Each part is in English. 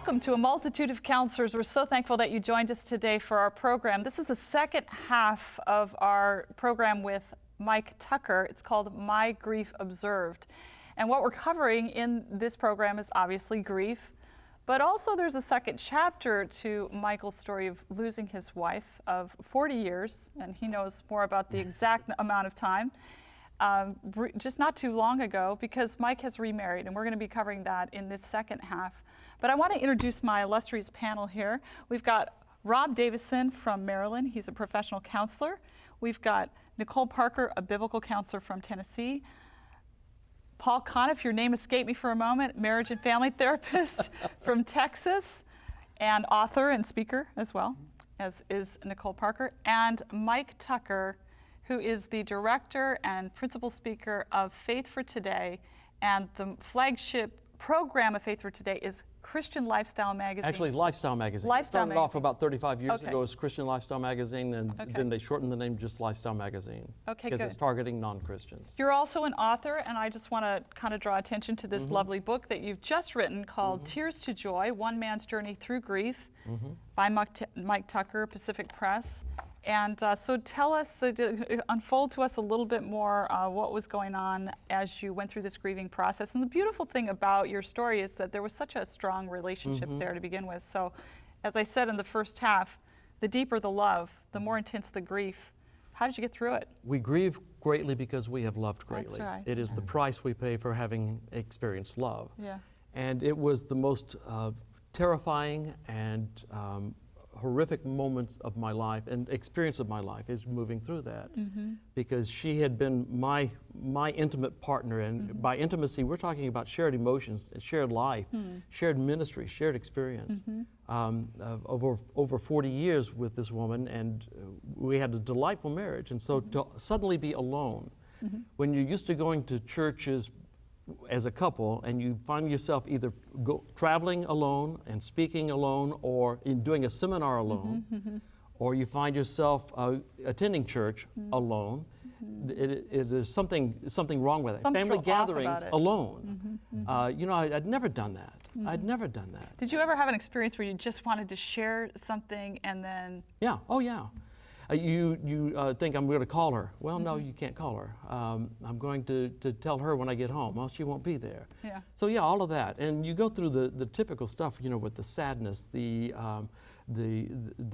Welcome to A Multitude of Counselors. We're so thankful that you joined us today for our program. This is the second half of our program with Mike Tucker. It's called My Grief Observed. And what we're covering in this program is obviously grief, but also there's a second chapter to Michael's story of losing his wife of 40 years, and he knows more about the exact amount of time. Just not too long ago, because Mike has remarried, and we're going to be covering that in this second half. But I want to introduce my illustrious panel here. We've got Rob Davison from Maryland. He's a professional counselor. We've got Nicole Parker, a biblical counselor from Tennessee. Paul Coneff, your name escaped me for a moment, marriage and family therapist from Texas, and author and speaker as well, as is Nicole Parker. And Mike Tucker, who is the director and principal speaker of Faith for Today, and the flagship program of Faith for Today is Christian Lifestyle Magazine. Actually, Lifestyle Magazine. Lifestyle Started off about 35 years ago as Christian Lifestyle Magazine, and then they shortened the name just Lifestyle Magazine. Okay, because it's targeting non-Christians. You're also an author, and I just want to kind of draw attention to this lovely book that you've just written called Tears to Joy, One Man's Journey Through Grief by Mike Tucker, Pacific Press. And so tell us, unfold to us a little bit more what was going on as you went through this grieving process. And the beautiful thing about your story is that there was such a strong relationship there to begin with. So as I said in the first half, the deeper the love, the more intense the grief. How did you get through it? We grieve greatly because we have loved greatly. That's right. It is the price we pay for having experienced love. Yeah. And it was the most terrifying and horrific moments of my life and experience of my life is moving through that, because she had been my intimate partner, and by intimacy we're talking about shared emotions, shared life, shared ministry, shared experience, over 40 years with this woman, and we had a delightful marriage. And so to suddenly be alone, when you're used to going to churches as a couple, and you find yourself either traveling alone and speaking alone, or in doing a seminar alone, or you find yourself attending church alone, there's something wrong with it. Family gatherings alone. You know, I'd never done that. I'd never done that. Did you ever have an experience where you just wanted to share something and then? Yeah. Oh, yeah. You think I'm going to call her. Well, no, you can't call her. I'm going to tell her when I get home. Well, she won't be there. Yeah. So yeah, all of that, and you go through the typical stuff, you know, with the sadness, the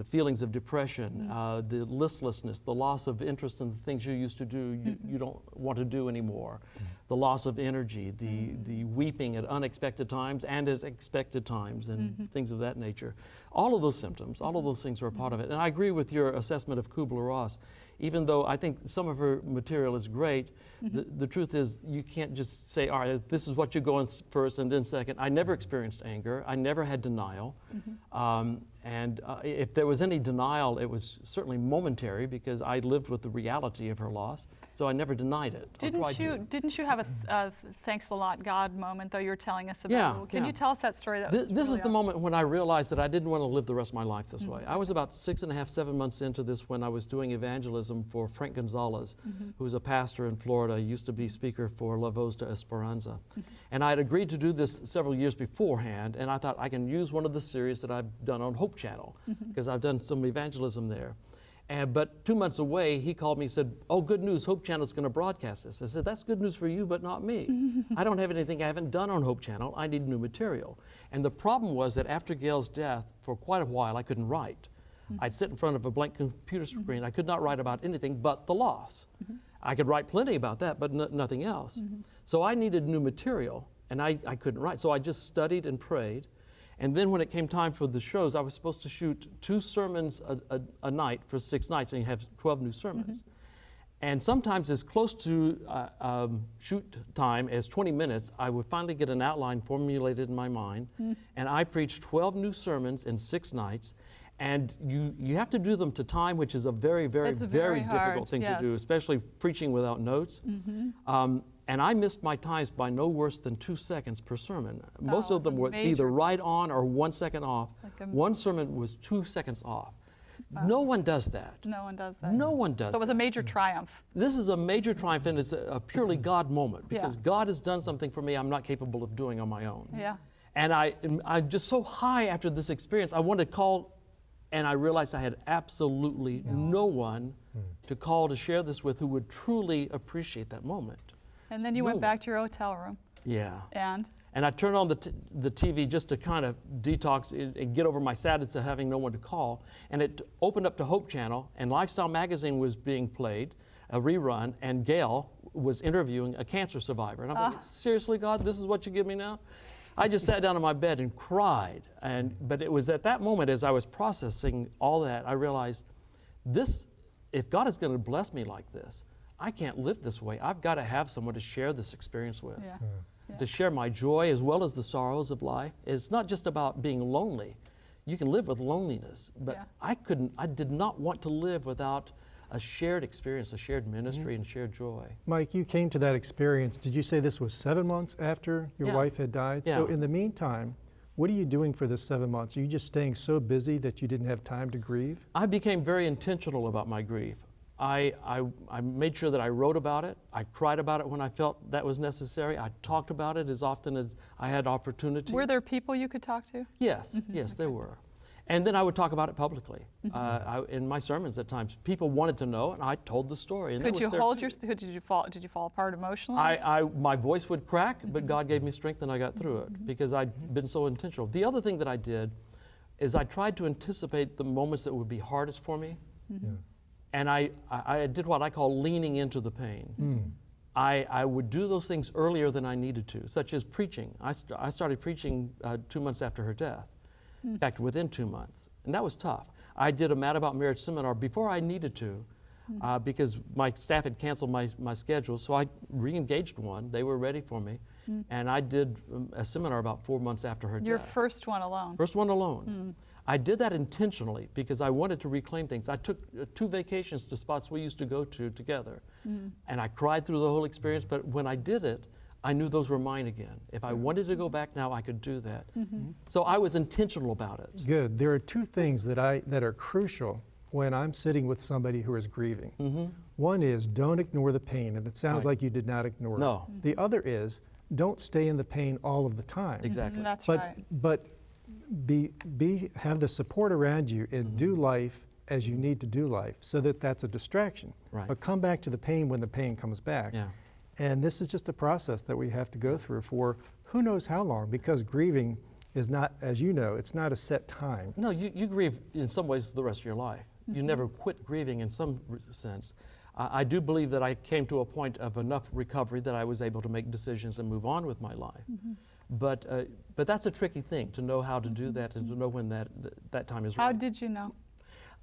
feelings of depression, the listlessness, the loss of interest in the things you used to do, you don't want to do anymore, the loss of energy, the weeping at unexpected times and at expected times, and things of that nature. All of those symptoms, all of those things are a part of it. And I agree with your assessment of Kubler-Ross. Even though I think some of her material is great, the truth is you can't just say, all right, this is what you go on first and then second. I never experienced anger. I never had denial. And if there was any denial, it was certainly momentary, because I lived with the reality of her loss. So I never denied it. Didn't you have a thanks a lot God moment, though you were telling us about? Can you tell us that story? This is the moment when I realized that I didn't want to live the rest of my life this way. I was about 6.5, 7 months into this when I was doing evangelism for Frank Gonzalez, who was a pastor in Florida. He used to be speaker for La Voz de Esperanza. And I had agreed to do this several years beforehand, and I thought I can use one of the series that I've done on Hope Channel, because I've done some evangelism there. But 2 months away, he called me and said, oh, good news, Hope Channel's going to broadcast this. I said, that's good news for you, but not me. I don't have anything I haven't done on Hope Channel. I need new material. And the problem was that after Gail's death, for quite a while, I couldn't write. I'd sit in front of a blank computer screen. I could not write about anything but the loss. I could write plenty about that, but nothing else. So I needed new material, and I couldn't write. So I just studied and prayed. And then when it came time for the shows, I was supposed to shoot 2 sermons a night for 6 nights, and you have 12 new sermons. And sometimes as close to shoot time as 20 minutes, I would finally get an outline formulated in my mind, and I preached 12 new sermons in 6 nights. And you have to do them to time, which is a very, very, very difficult thing to do, especially preaching without notes. And I missed my times by no worse than 2 seconds per sermon. Most of them were either right on or 1 second off. One sermon was 2 seconds off. No one does that. No one does that. No one does that. So it was a major triumph. This is a major triumph, and it's a purely God moment, because God has done something for me I'm not capable of doing on my own. Yeah. And I'm just so high after this experience. I wanted to call, and I realized I had absolutely no one to call to share this with who would truly appreciate that moment. And then you went back to your hotel room. Yeah. And I turned on the TV just to kind of detox and get over my sadness of having no one to call. And it opened up to Hope Channel, and Lifestyle Magazine was being played, a rerun, and Gail was interviewing a cancer survivor. And I'm like, seriously, God, this is what you give me now? I just sat down in my bed and cried. But it was at that moment, as I was processing all that, I realized if God is going to bless me like this, I can't live this way. I've got to have someone to share this experience with. Yeah. To share my joy as well as the sorrows of life. It's not just about being lonely. You can live with loneliness, but I did not want to live without a shared experience, a shared ministry, and shared joy. Mike, you came to that experience. Did you say this was 7 months after your wife had died? Yeah. So in the meantime, what are you doing for this 7 months? Are you just staying so busy that you didn't have time to grieve? I became very intentional about my grief. I made sure that I wrote about it. I cried about it when I felt that was necessary. I talked about it as often as I had opportunity. were there people you could talk to? Yes, yes, there were. And then I would talk about it publicly. In my sermons at times, people wanted to know, and I told the story. And Did you Did you fall apart emotionally? My voice would crack, but God gave me strength and I got through it because I'd been so intentional. The other thing that I did is I tried to anticipate the moments that would be hardest for me. And I did what I call leaning into the pain. I would do those things earlier than I needed to, such as preaching. I started preaching 2 months after her death. In fact, within 2 months. And that was tough. I did a Mad About Marriage seminar before I needed to because my staff had canceled my schedule. So I re-engaged one. They were ready for me. And I did a seminar about 4 months after her Your death. first one alone. First one alone. I did that intentionally because I wanted to reclaim things. I took 2 vacations to spots we used to go to together. And I cried through the whole experience, but when I did it, I knew those were mine again. If I wanted to go back now, I could do that. So I was intentional about it. Good. There are 2 things that are crucial when I'm sitting with somebody who is grieving. One is don't ignore the pain, and it sounds like you did not ignore No. it. The other is don't stay in the pain all of the time. Exactly. That's But right. but have the support around you and do life as you need to do life, so that that's a distraction. Right. But come back to the pain when the pain comes back. Yeah. And this is just a process that we have to go through for who knows how long, because grieving is not, as you know, it's not a set time. No, you grieve in some ways the rest of your life. You never quit grieving in some sense. I do believe that I came to a point of enough recovery that I was able to make decisions and move on with my life. But that's a tricky thing, to know how to do that and to know when that time is right. How did you know?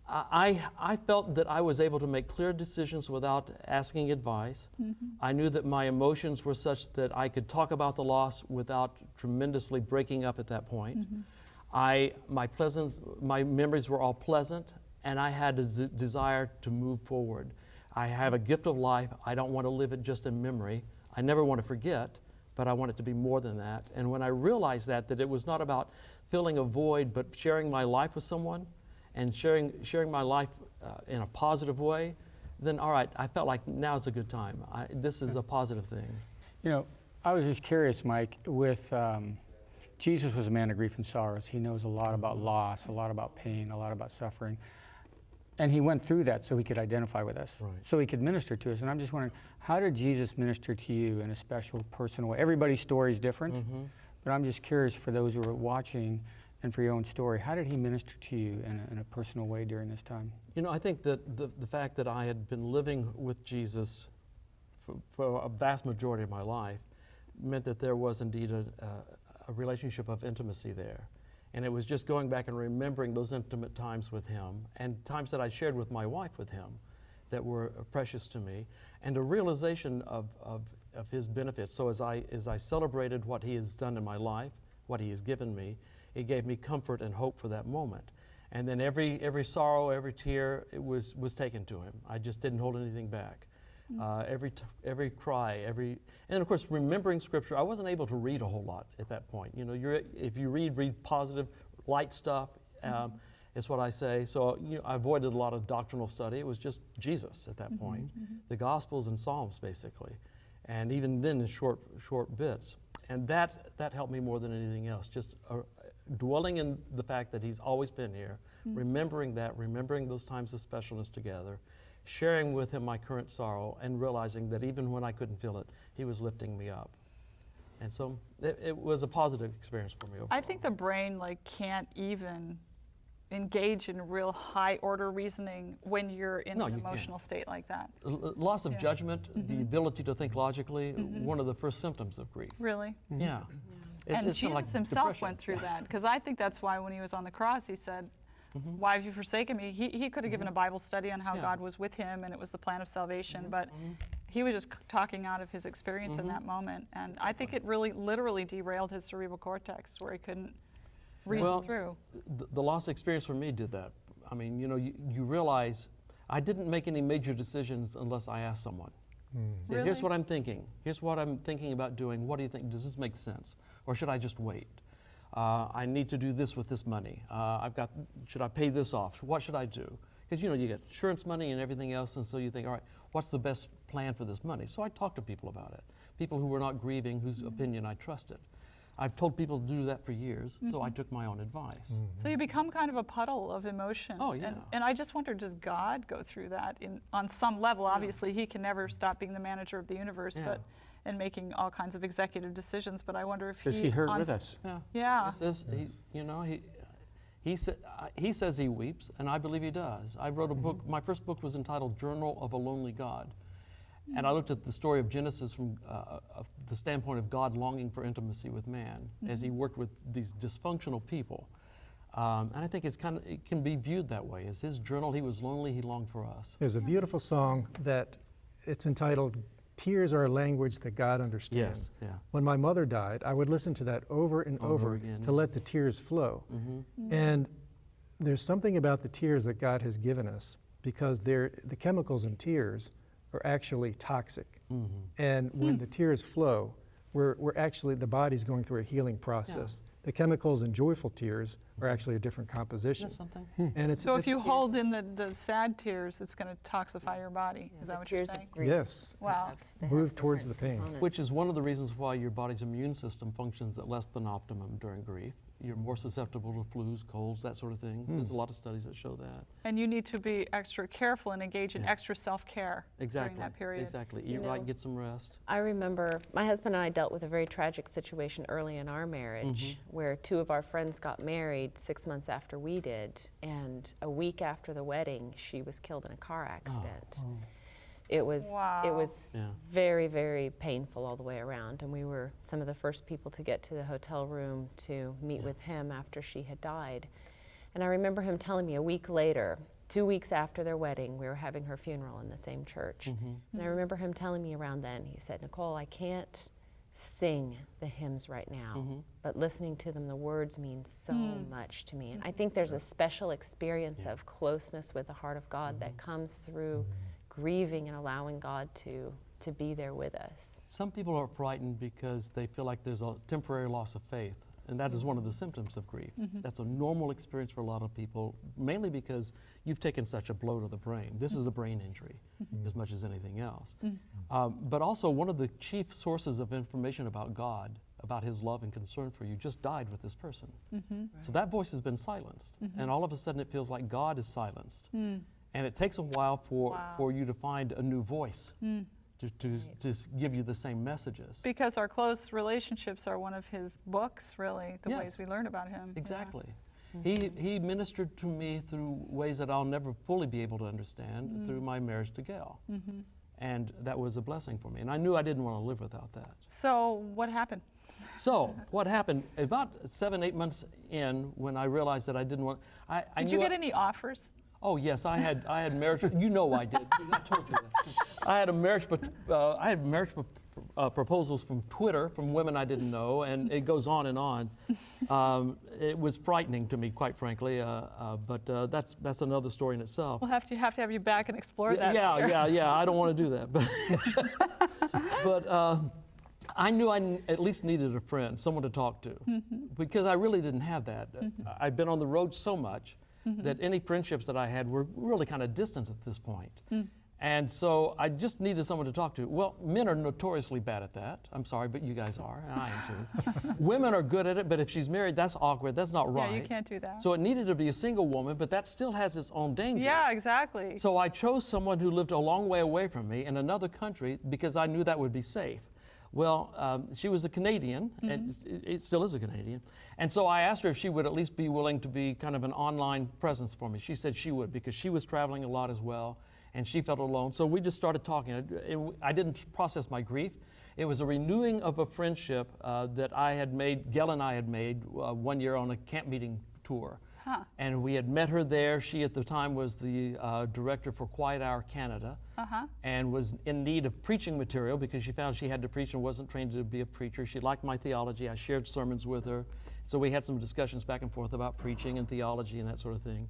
I felt that I was able to make clear decisions without asking advice. I knew that my emotions were such that I could talk about the loss without tremendously breaking up at that point. My memories were all pleasant, and I had a desire to move forward. I have a gift of life. I don't want to live it just in memory. I never want to forget, but I want it to be more than that. And when I realized that it was not about filling a void, but sharing my life with someone, and sharing my life in a positive way, then all right, I felt like now's a good time. This is a positive thing. You know, I was just curious, Mike, with Jesus was a man of grief and sorrows. He knows a lot about loss, a lot about pain, a lot about suffering. And he went through that so he could identify with us, Right. so he could minister to us. And I'm just wondering, how did Jesus minister to you in a special, personal way? Everybody's story is different, but I'm just curious for those who are watching and for your own story, how did he minister to you in a personal way during this time? You know, I think that the fact that I had been living with Jesus for a vast majority of my life meant that there was indeed a relationship of intimacy there. And it was just going back and remembering those intimate times with him and times that I shared with my wife with him that were precious to me, and a realization of his benefits. So as I celebrated what he has done in my life, what he has given me, it gave me comfort and hope for that moment. And then every sorrow, every tear, it was taken to him. I just didn't hold anything back. Every cry, and of course, remembering Scripture. I wasn't able to read a whole lot at that point. You know, if you read positive, light stuff. Is what I say. So I avoided a lot of doctrinal study. It was just Jesus at that point, the Gospels and Psalms basically, and even then in short bits. And that helped me more than anything else. Just dwelling in the fact that he's always been here, remembering those times of specialness together, sharing with him my current sorrow, and realizing that even when I couldn't feel it, he was lifting me up. And so it was a positive experience for me overall. I think the brain can't even engage in real high order reasoning when you're in an emotional state like that. Loss of judgment, the ability to think logically, one of the first symptoms of grief. Really? Yeah. And it's kinda Jesus like himself depression. went through that, because I think that's why when he was on the cross, he said, why have you forsaken me? He could have given a Bible study on how God was with him and it was the plan of salvation, but he was just talking out of his experience in that moment. And I think it really literally derailed his cerebral cortex where he couldn't reason through. The loss experience for me did that. I mean, you realize I didn't make any major decisions unless I asked someone. Say, Really? here's what I'm thinking. Here's what I'm thinking about doing. What do you think? Does this make sense? Or should I just wait? I need to do this with this money. Should I pay this off? What should I do? Because you get insurance money and everything else, and so you think, all right, what's the best plan for this money? So I talked to people about it. People who were not grieving, whose opinion I trusted. I've told people to do that for years, so I took my own advice. So you become kind of a puddle of emotion. Oh, yeah. And I just wonder, does God go through that on some level? Obviously, he can never stop being the manager of the universe, and making all kinds of executive decisions. But I wonder if Does he hurt with us? Yeah. He says, he says he weeps, and I believe he does. I wrote a book. My first book was entitled Journal of a Lonely God. And I looked at the story of Genesis from the standpoint of God longing for intimacy with man as he worked with these dysfunctional people. And I think it can be viewed that way. As his journal, he was lonely, he longed for us. There's a beautiful song that it's entitled, Tears Are a Language That God Understands. Yes, yeah. When my mother died, I would listen to that over and over again. to let the tears flow. And there's something about the tears that God has given us, because the chemicals in tears are actually toxic. And when the tears flow, we're actually, the body's going through a healing process. The chemicals in joyful tears are actually a different composition. Isn't that something? And it's, So if you hold in the sad tears, it's going to toxify your body. Is that what you're saying? yes, Wow. move towards the pain. Which is one of the reasons why your body's immune system functions at less than optimum during grief. You're more susceptible to flus, colds, that sort of thing. There's a lot of studies that show that. And you need to be extra careful and engage in extra self-care during that period. Exactly. Eat right, get some rest. I remember my husband and I dealt with a very tragic situation early in our marriage where two of our friends got married 6 months after we did, and a week after the wedding, she was killed in a car accident. It was very, very painful all the way around, and we were some of the first people to get to the hotel room to meet with him after she had died. And I remember him telling me a week later, 2 weeks after their wedding, we were having her funeral in the same church. And I remember him telling me around then, he said, Nicole, I can't sing the hymns right now, but listening to them, the words mean so much to me. And I think there's a special experience of closeness with the heart of God that comes through grieving and allowing God to be there with us. Some people are frightened because they feel like there's a temporary loss of faith, and that is one of the symptoms of grief. That's a normal experience for a lot of people, mainly because you've taken such a blow to the brain. This is a brain injury as much as anything else. But also, one of the chief sources of information about God, about his love and concern for you, just died with this person. So that voice has been silenced, and all of a sudden it feels like God is silenced. And it takes a while for you to find a new voice to give you the same messages. Because our close relationships are one of his books, really, the ways we learn about him. Exactly. He ministered to me through ways that I'll never fully be able to understand through my marriage to Gail. And that was a blessing for me. And I knew I didn't want to live without that. So what happened? So what happened, about 7, 8 months in, when I realized that I didn't want, Did you get any offers? Oh yes, I had marriage. You know I did. I told you that. I had marriage proposals from Twitter from women I didn't know, and it goes on and on. It was frightening to me, quite frankly. But that's another story in itself. We'll have to have you back and explore that. Yeah. I don't want to do that, but I knew I at least needed a friend, someone to talk to, because I really didn't have that. I'd been on the road so much that any friendships that I had were really kind of distant at this point. And so I just needed someone to talk to. Well, men are notoriously bad at that. I'm sorry, but you guys are, and I am too. Women are good at it, but if she's married, that's awkward. That's not right. Yeah, you can't do that. So it needed to be a single woman, but that still has its own danger. Yeah, exactly. So I chose someone who lived a long way away from me in another country because I knew that would be safe. Well, she was a Canadian, and it still is a Canadian. And so I asked her if she would at least be willing to be kind of an online presence for me. She said she would because she was traveling a lot as well, and she felt alone. So we just started talking. I didn't process my grief. It was a renewing of a friendship that I had made, Gail and I had made 1 year on a camp meeting tour. Huh. And we had met her there. She at the time was the director for Quiet Hour Canada, and was in need of preaching material because she found she had to preach and wasn't trained to be a preacher. She liked my theology. I shared sermons with her. So we had some discussions back and forth about preaching and theology and that sort of thing.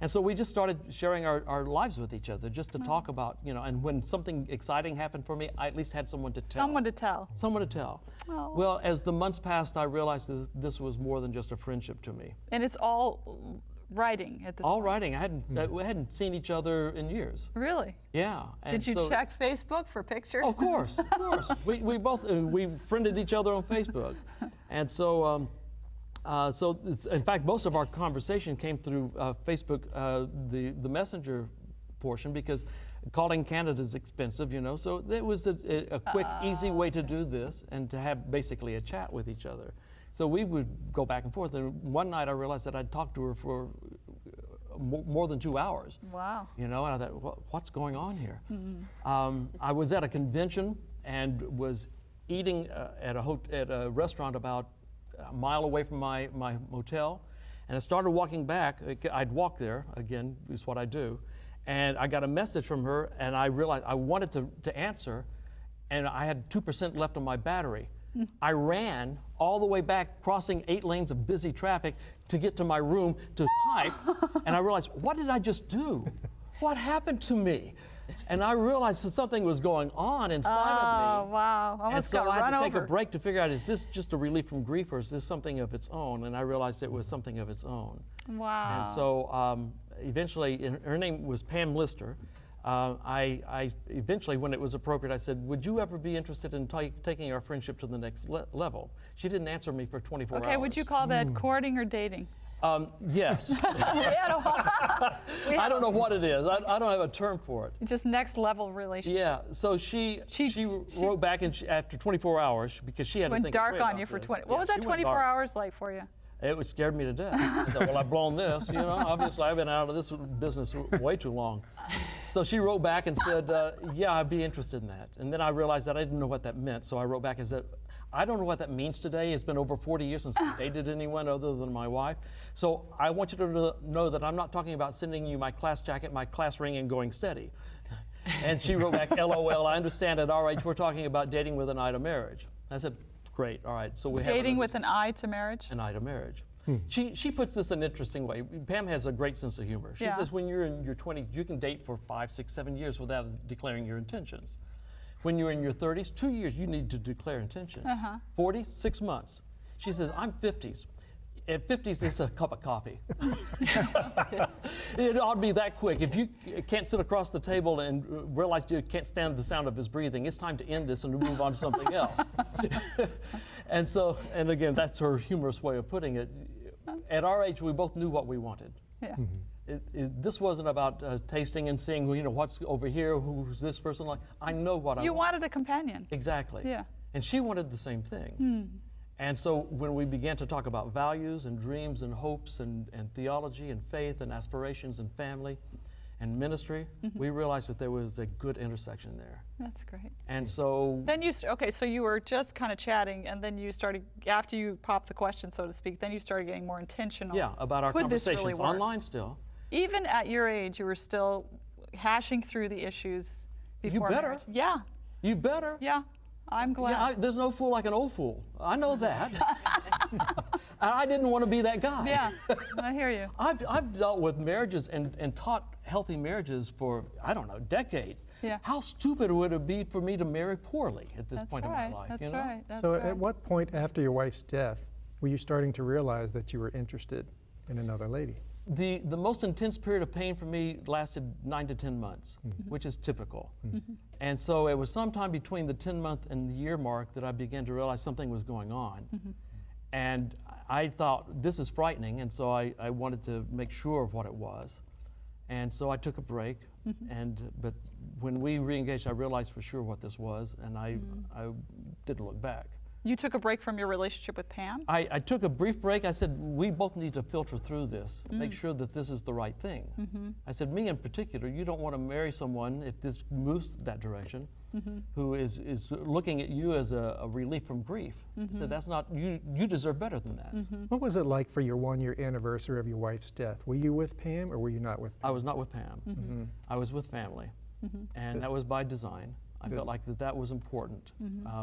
And so we just started sharing our lives with each other just to talk about, and when something exciting happened for me, I at least had someone to tell. Someone to tell. Someone to tell. Oh. Well, as the months passed, I realized that this was more than just a friendship to me. And it's all writing at this All point. writing. We hadn't seen each other in years. Really? Yeah. And Did you so, check Facebook for pictures? Of course, of course. We both we friended each other on Facebook, and so. In fact, most of our conversation came through Facebook, the messenger portion, because calling Canada is expensive, So it was a quick, easy way to do this and to have basically a chat with each other. So we would go back and forth. And one night I realized that I'd talked to her for more than 2 hours. Wow. And I thought, what's going on here? I was at a convention and was eating at a restaurant about a mile away from my motel, and I started walking back. I'd walk there, again, is what I do, and I got a message from her, and I realized I wanted to answer, and I had 2% left on my battery. I ran all the way back, crossing 8 lanes of busy traffic to get to my room to type, and I realized, what did I just do? What happened to me? And I realized that something was going on inside of me. Oh, wow. And Almost so got I had run to take over. a break to figure out, is this just a relief from grief or is this something of its own? And I realized it was something of its own. Wow. And so eventually, her name was Pam Lister. I eventually, when it was appropriate, I said, would you ever be interested in taking our friendship to the next level? She didn't answer me for 24 hours. Okay, would you call that courting or dating? Yes. I don't know what it is. I don't have a term for it. Just next level relationship. Yeah, so she wrote back after 24 hours because she had to Went think dark great on about you for this. 20. Yeah, What was that she went 24 dark. hours like for you? It scared me to death. I thought, well, I've blown this, Obviously, I've been out of this business way too long. So she wrote back and said, yeah, I'd be interested in that. And then I realized that I didn't know what that meant. So I wrote back and said, I don't know what that means today. It's been over 40 years since I dated anyone other than my wife. So I want you to know that I'm not talking about sending you my class jacket, my class ring, and going steady. And she wrote back, LOL, I understand at our age we're talking about dating with an eye to marriage. I said, great, all right. So we have Dating with an eye to marriage? an eye to marriage. She puts this in an interesting way. Pam has a great sense of humor. She Yeah. says when you're in your 20s, you can date for 5, 6, 7 years without declaring your intentions. When you're in your 30s, 2 years, you need to declare intentions. 40s, 6 months. She says, I'm 50s. At 50s, it's a cup of coffee. It ought to be that quick. If you can't sit across the table and realize you can't stand the sound of his breathing, it's time to end this and to move on to something else. And again, that's her humorous way of putting it. At our age, we both knew what we wanted. Yeah. This wasn't about tasting and seeing, what's over here, who's this person like. I know what I want. You wanted a companion. Exactly. Yeah. And she wanted the same thing. And so when we began to talk about values and dreams and hopes and theology and faith and aspirations and family and ministry, we realized that there was a good intersection there. That's great. And so Then so you were just kind of chatting, and then you started, after you popped the question, so to speak, then you started getting more intentional. yeah, about our Could this conversations really work? online still. Even at your age, you were still hashing through the issues before better. marriage. Yeah, You better. yeah. I'm glad. Yeah, there's no fool like an old fool. I know that. I didn't want to be that guy. Yeah, I hear you. I've dealt with marriages and taught healthy marriages for, I don't know, decades. Yeah. How stupid would it be for me to marry poorly at this That's point right. in my life? That's you know? right. That's So right. at what point after your wife's death were you starting to realize that you were interested in another lady? The most intense period of pain for me lasted 9 to 10 months, which is typical. And so it was sometime between the 10-month and the year mark that I began to realize something was going on. And I thought, this is frightening, and so I wanted to make sure of what it was. And so I took a break, but when we re-engaged, I realized for sure what this was, and I didn't look back. You took a break from your relationship with Pam? I took a brief break. I said, we both need to filter through this, make sure that this is the right thing. I said, me in particular, you don't want to marry someone, if this moves that direction, who is looking at you as a relief from grief. I said, that's not, you deserve better than that. What was it like for your 1-year anniversary of your wife's death? Were you with Pam or were you not with Pam? I was not with Pam. I was with family, and that was by design. I felt like that was important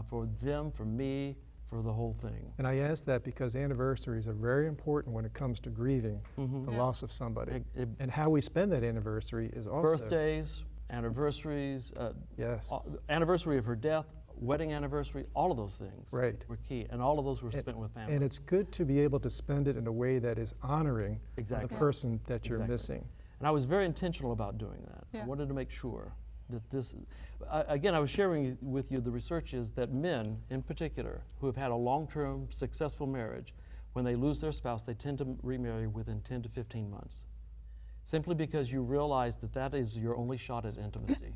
for them, for me, for the whole thing. And I ask that because anniversaries are very important when it comes to grieving the loss of somebody. And how we spend that anniversary is also... Birthdays, anniversaries, Yes. Anniversary of her death, wedding anniversary, all of those things Right. were key. And all of those were spent with family. And it's good to be able to spend it in a way that is honoring Exactly. the person that you're Exactly. missing. And I was very intentional about doing that. Yeah. I wanted to make sure that this, again, I was sharing with you the research is that men in particular who have had a long-term successful marriage, when they lose their spouse, they tend to remarry within 10 to 15 months. Simply because you realize that that is your only shot at intimacy.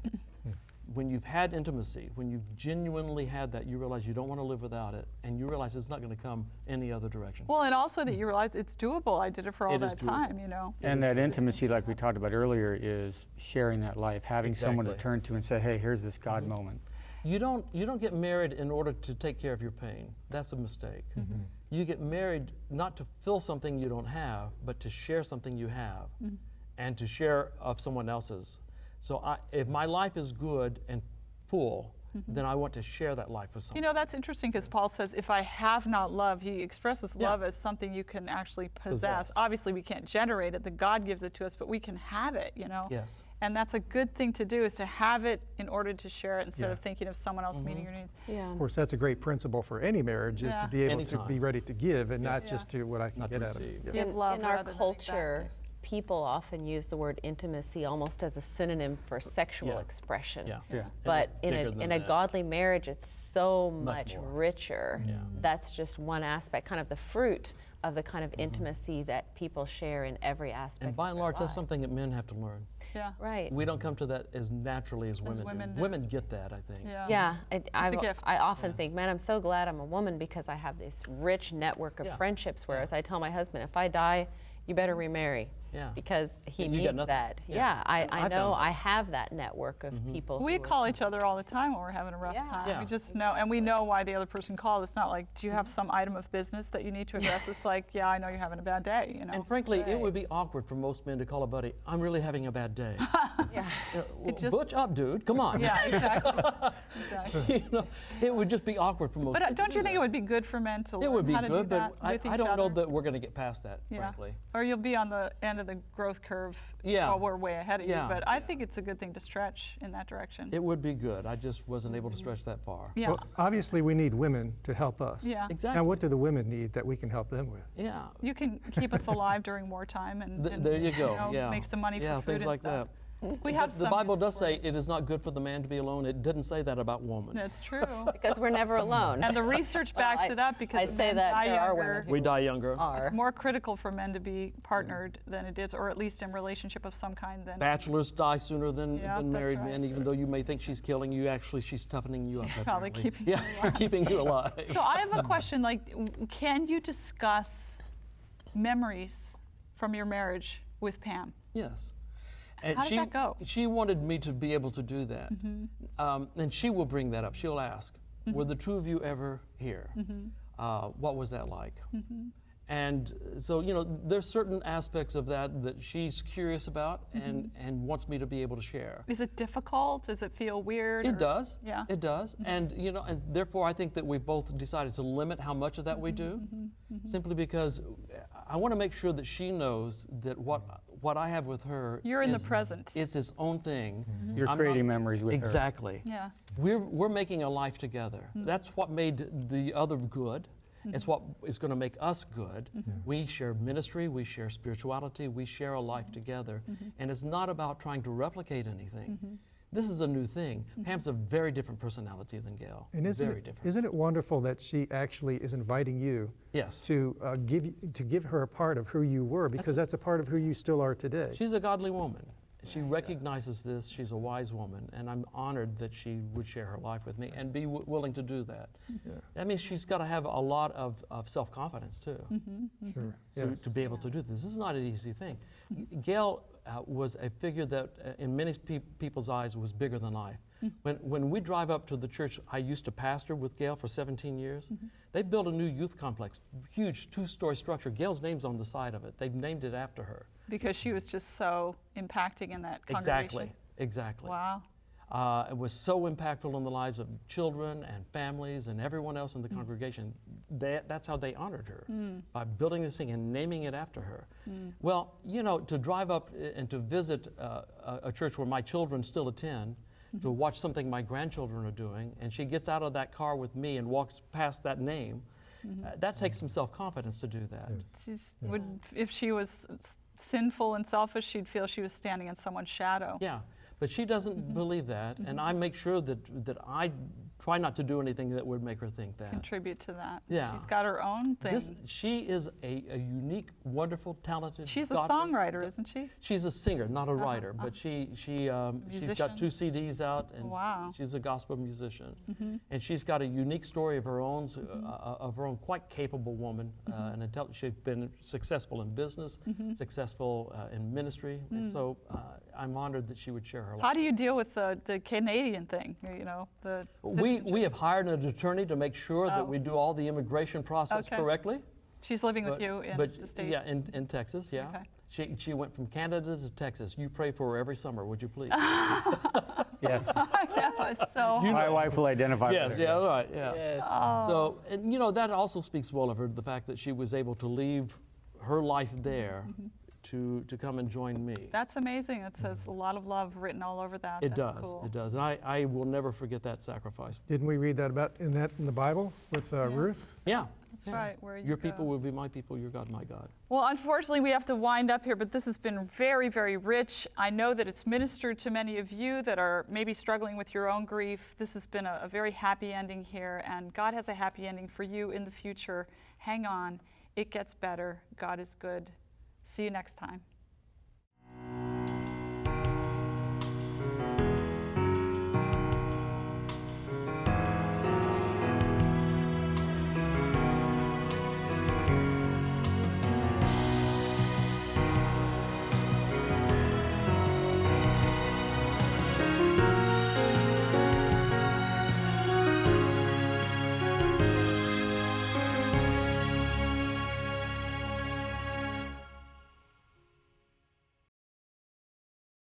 When you've had intimacy, when you've genuinely had that, you realize you don't want to live without it, and you realize it's not going to come any other direction. Well, and also that you realize it's doable. I did it for all It is that time, doable. you know. And that intimacy, like we talked about earlier, is sharing that life, having someone to Exactly. turn to and say, hey, here's this God moment. You don't get married in order to take care of your pain. That's a mistake. You get married not to fill something you don't have, but to share something you have, and to share of someone else's. So if my life is good and full, then I want to share that life with someone. You know, that's interesting because Paul says, if I have not love, he expresses Yeah. love as something you can actually possess. Possess. Obviously, we can't generate it. The God gives it to us, but we can have it, you know? Yes. And that's a good thing to do, is to have it in order to share it instead Yeah. of thinking of someone else meeting your needs. Yeah. Of course, that's a great principle for any marriage, is Yeah. to be able to Anytime. be ready to give and not Yeah. just to what I can Not to get out of it. receive. Yeah. Give love in our rather than culture, exact it. people often use the word intimacy almost as a synonym for sexual Yeah. expression. Yeah. Yeah. But it's in bigger than a that. godly marriage, it's so Much much more. richer. Yeah. That's just one aspect, kind of the fruit of the kind of intimacy that people share in every aspect. And by of and their large, that's something lives. that men have to learn. Yeah. Right. We don't come to that as naturally as women women do. do. Women get that, I think. Yeah. Yeah, a gift. I often think, man, I'm so glad I'm a woman because I have this rich network of Yeah. friendships. Whereas I tell my husband, if I die, you better remarry. Yeah. Because he And you got needs nothing. that. Yeah. Yeah, I I know found that. I have that network of people. We who are call each other all the time when we're having a rough Yeah. time. Yeah. We just know, and we know why the other person called. It's not like, do you have some item of business that you need to address? It's like, yeah, I know you're having a bad day, you know. And frankly, it Right. would be awkward for most men to call a buddy, I'm really having a bad day. Yeah. Well, just- butch up, dude, come on. Yeah, exactly. Exactly. You know, it would just be awkward for most But men. don't you think it would be good for men to learn It would be how to do good, that but with each I don't know other? that we're going to get past that, Yeah. frankly. Or you'll be on the end of the growth curve Yeah. while we're way ahead of Yeah. you. But I think it's a good thing to stretch in that direction. It would be good. I just wasn't able to stretch that far. Yeah. Well, obviously, we need women to help us. Yeah. Exactly. Now, what do the women need that we can help them with? Yeah. You can keep us alive during wartime and, There you go. know, Yeah. make some money Yeah, for food things and like stuff. that. We have But the some Bible uses does for say it. it is not good for the man to be alone. It doesn't say that about woman. That's true. Because we're never alone. And the research backs it up because I men say that die there are younger. women who We die younger. are. It's more critical for men to be partnered than it is, or at least in relationship of some kind than Bachelors die sooner than Yeah, that's married right. men, even though you may think she's killing you, actually she's toughening you up. probably apparently. keeping yeah, you alive. keeping you alive. So I have a question, like, can you discuss memories from your marriage with Pam? Yes. And How does that go? She wanted me to be able to do that. And she will bring that up. She'll ask, were the two of you ever here? What was that like? And so, you know, there's certain aspects of that that she's curious about and wants me to be able to share. Is it difficult? Does it feel weird? It or- does. Yeah. It does. And, you know, and therefore I think that we've both decided to limit how much of that we do, simply because I want to make sure that she knows that what I have with her You're in the is- present. It's its own thing. You're I'm creating not- memories with her. Exactly. Yeah. We're making a life together. That's what made the other good. It's what is going to make us good. We share ministry, we share spirituality, we share a life together. And it's not about trying to replicate anything. This is a new thing. Pam's a very different personality than Gail. And isn't it wonderful that she actually is inviting you Yes. to give her a part of who you were, because that's a part of who you still are today. She's a godly woman. She recognizes this. She's a wise woman, and I'm honored that she would share her life with me and be willing to do that. That means she's got to have a lot of self-confidence too, Sure. to be able to do this. This is not an easy thing. Gail was a figure that in many people's eyes was bigger than life. When we drive up to the church I used to pastor with Gail for 17 years, they've built a new youth complex, huge 2-story structure. Gail's name's on the side of it. They've named it after her. Because she was just so impacting in that congregation. Exactly. Wow. It was so impactful in the lives of children and families and everyone else in the congregation. That's how they honored her, by building this thing and naming it after her. Well, you know, to drive up and to visit a church where my children still attend, to watch something my grandchildren are doing, and she gets out of that car with me and walks past that name, that takes some self-confidence to do that. If she was sinful and selfish, she'd feel she was standing in someone's shadow. Yeah, but she doesn't believe that, and I make sure that I try not to do anything that would make her think that. Contribute to that. Yeah. She's got her own thing. She is a unique, wonderful, talented. She's a godly- songwriter, isn't she? She's a singer, not a writer, but she's got musician? 2 CDs out, and Wow. she's a gospel musician, and she's got a unique story of her own, quite capable woman, and she's been successful in business, successful in ministry, and so I'm honored that she would share her life. How do you deal with the Canadian thing? You know, the We have hired an attorney to make sure that we do all the immigration process Okay. correctly. She's living with you in the States? Yeah, in Texas, yeah. Okay. She went from Canada to Texas. You pray for her every summer, would you please? Yes. I know, it's so hard. My wife will identify Yes, with her. yeah, right, yeah. Yes. So, and you know, that also speaks well of her, the fact that she was able to leave her life there to come and join me. That's amazing. It says a lot of love written all over that. It That's does, cool. it does. And I will never forget that sacrifice. Didn't we read that in the Bible with Ruth? Yeah. That's right. Where you Your go. people will be my people, your God, my God. Well, unfortunately, we have to wind up here, but this has been very, very rich. I know that it's ministered to many of you that are maybe struggling with your own grief. This has been a very happy ending here, and God has a happy ending for you in the future. Hang on. It gets better. God is good. See you next time.